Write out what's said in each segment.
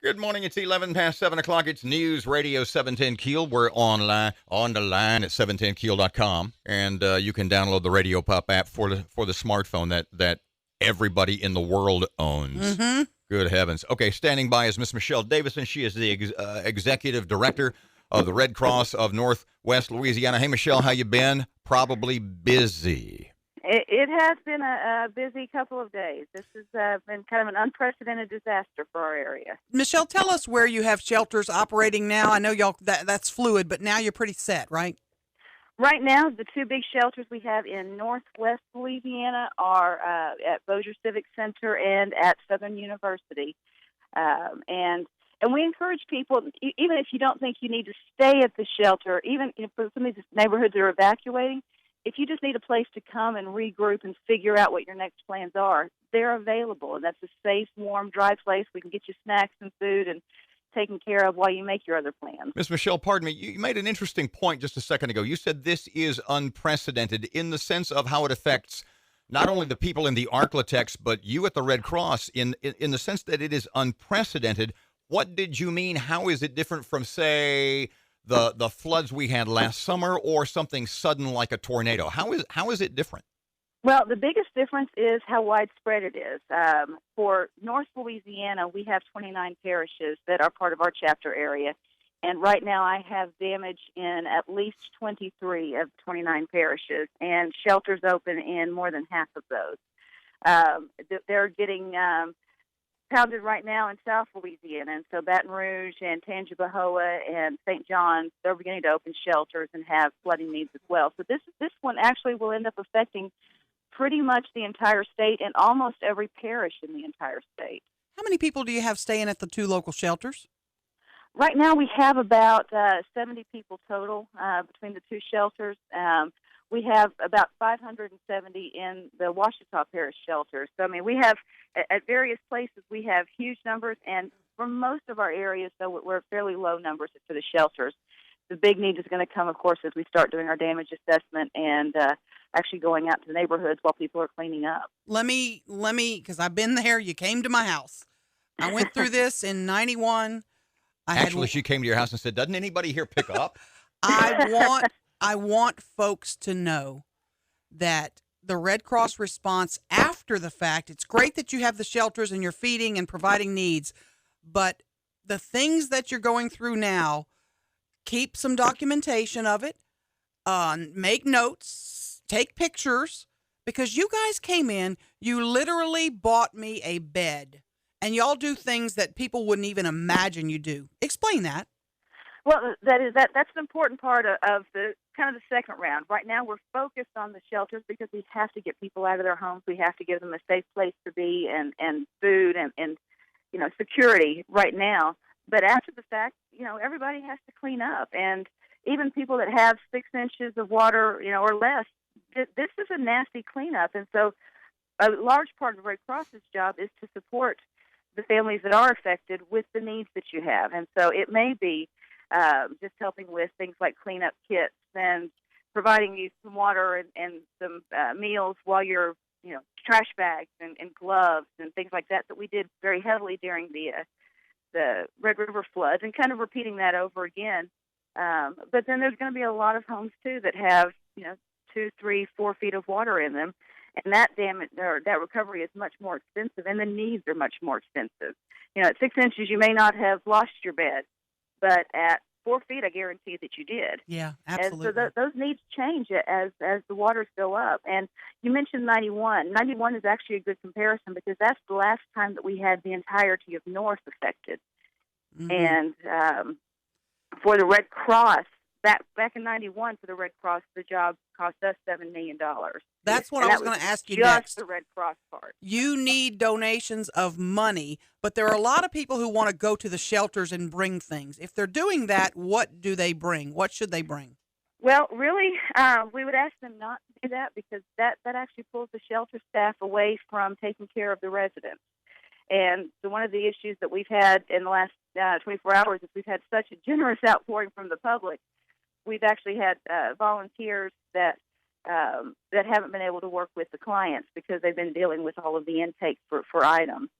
Good morning. It's 11 past 7 o'clock. It's News Radio 710 Keel. We're on the line at 710keel.com. And you can download the Radio Pup app for the smartphone that everybody in the world owns. Mm-hmm. Good heavens. Okay, standing by is Miss Michelle Davison. She is the executive director of the Red Cross of Northwest Louisiana. Hey, Michelle, how you been? Probably busy. It has been a busy couple of days. This has been kind of an unprecedented disaster for our area. Michelle, tell us where you have shelters operating now. I know y'all that's fluid, but now you're pretty set, right? Right now, the two big shelters we have in Northwest Louisiana are at Bossier Civic Center and at Southern University. And we encourage people, even if you don't think you need to stay at the shelter, even for some of these neighborhoods that are evacuating, if you just need a place to come and regroup and figure out what your next plans are, they're available. And that's a safe, warm, dry place. We can get you snacks and food and taken care of while you make your other plans. Ms. Michelle, pardon me, you made an interesting point just a second ago. You said this is unprecedented in the sense of how it affects not only the people in the Arklatex, but you at the Red Cross in the sense that it is unprecedented. What did you mean? How is it different from, say, the floods we had last summer or something sudden like a tornado? How is it different? Well, the biggest difference is how widespread it is. For North Louisiana, we have 29 parishes that are part of our chapter area. And right now I have damage in at least 23 of 29 parishes and shelters open in more than half of those. They're getting pounded right now in South Louisiana, and so Baton Rouge and Tangipahoa and St. John's, they're beginning to open shelters and have flooding needs as well. So this one actually will end up affecting pretty much the entire state and almost every parish in the entire state. How many people do you have staying at the two local shelters? Right now we have about 70 people total between the two shelters. We have about 570 in the Ouachita Parish shelters. So, I mean, we have, at various places, we have huge numbers, and for most of our areas, so we're fairly low numbers for the shelters. The big need is going to come, of course, as we start doing our damage assessment and actually going out to the neighborhoods while people are cleaning up. Let me, because I've been there. You came to my house. I went through this in 91. Actually, she came to your house and said, doesn't anybody here pick up? I want folks to know that the Red Cross response after the fact, it's great that you have the shelters and you're feeding and providing needs, but the things that you're going through now, keep some documentation of it, make notes, take pictures, because you guys came in, you literally bought me a bed, and y'all do things that people wouldn't even imagine you do. Explain that. Well, that's an important part of the kind of the second round. Right now, we're focused on the shelters because we have to get people out of their homes. We have to give them a safe place to be and food and security right now. But after the fact, everybody has to clean up, and even people that have 6 inches of water, or less, this is a nasty cleanup. And so, a large part of Red Cross's job is to support the families that are affected with the needs that you have. And so, it may be just helping with things like cleanup kits and providing you some water and some meals while you're, trash bags and gloves and things like that we did very heavily during the Red River floods, and kind of repeating that over again. But then there's going to be a lot of homes too that have 2, 3, 4 feet of water in them, and that damage or that recovery is much more expensive, and the needs are much more expensive. At 6 inches you may not have lost your bed, but at 4 feet, I guarantee that you did. Yeah, absolutely. And so those needs change as the waters go up. And you mentioned 91. 91 is actually a good comparison because that's the last time that we had the entirety of North affected. Mm-hmm. And for the Red Cross, back in 91, for the Red Cross, the job cost us $7 million. That's what I was going to ask you just next. The Red Cross part. You need donations of money, but there are a lot of people who want to go to the shelters and bring things. If they're doing that, what do they bring? What should they bring? Well, really, we would ask them not to do that because that actually pulls the shelter staff away from taking care of the residents. And so one of the issues that we've had in the last 24 hours is we've had such a generous outpouring from the public. We've actually had volunteers that haven't been able to work with the clients because they've been dealing with all of the intake for items.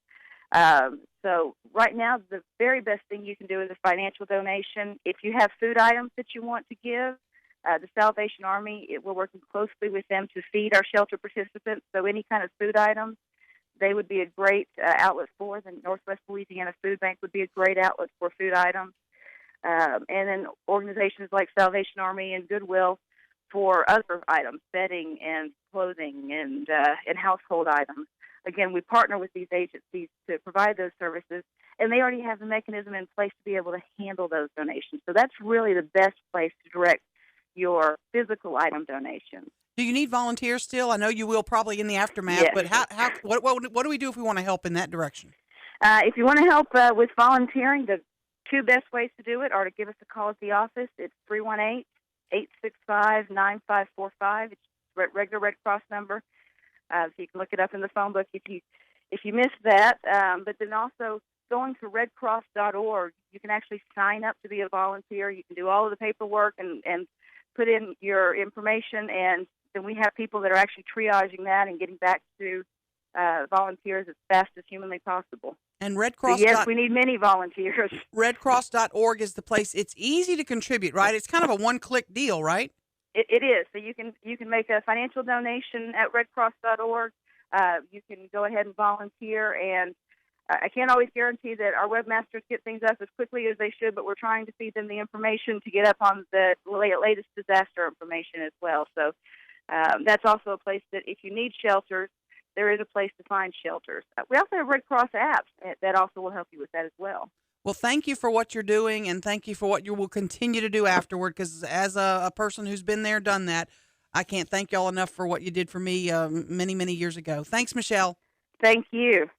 So right now, the very best thing you can do is a financial donation. If you have food items that you want to give, the Salvation Army, we're working closely with them to feed our shelter participants. So any kind of food items, they would be a great outlet for. The Northwest Louisiana Food Bank would be a great outlet for food items. And then organizations like Salvation Army and Goodwill for other items, bedding and clothing and household items. Again, we partner with these agencies to provide those services, and they already have the mechanism in place to be able to handle those donations. So that's really the best place to direct your physical item donations. Do you need volunteers still? I know you will probably in the aftermath, Yes. but what do we do if we want to help in that direction? If you want to help with volunteering, the two best ways to do it are to give us a call at the office. It's 318-865-9545. It's a regular Red Cross number. So you can look it up in the phone book if you missed that. But then also going to redcross.org, you can actually sign up to be a volunteer. You can do all of the paperwork and put in your information, and then we have people that are actually triaging that and getting back to volunteers as fast as humanly possible. And Red Cross. So yes, we need many volunteers. Redcross.org is the place. It's easy to contribute, right? It's kind of a one-click deal, right? It is. So you can make a financial donation at redcross.org. You can go ahead and volunteer, and I can't always guarantee that our webmasters get things up as quickly as they should, but we're trying to feed them the information to get up on the latest disaster information as well. So that's also a place that if you need shelters, there is a place to find shelters. We also have Red Cross apps that also will help you with that as well. Well, thank you for what you're doing, and thank you for what you will continue to do afterward, because as a person who's been there, done that, I can't thank y'all enough for what you did for me many, many years ago. Thanks, Michelle. Thank you.